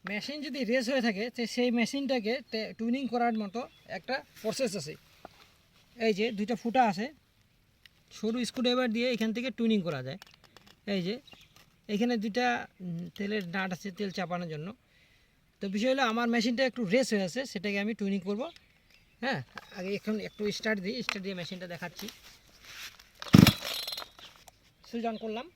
Machine যদি race হয়ে থাকে তো সেই মেশিনটাকে টুইনিং করার মতো একটা প্রসেস আছে। এই যে দুইটা ফুটা আছে, সরু স্ক্রুড্রাইভার দিয়ে এখান থেকে টুইনিং করা যায়। এই যে এখানে দুইটা তেলের নাট আছে তেল চাপানোর জন্য। তো বিষয় হলো আমার মেশিনটা একটু রেস হয়ে আছে, সেটাকে আমি টুইনিং করব। হ্যাঁ, আগে এখন একটু স্টার্ট দিয়ে মেশিনটা দেখাচ্ছি। সুইচ অন করলাম।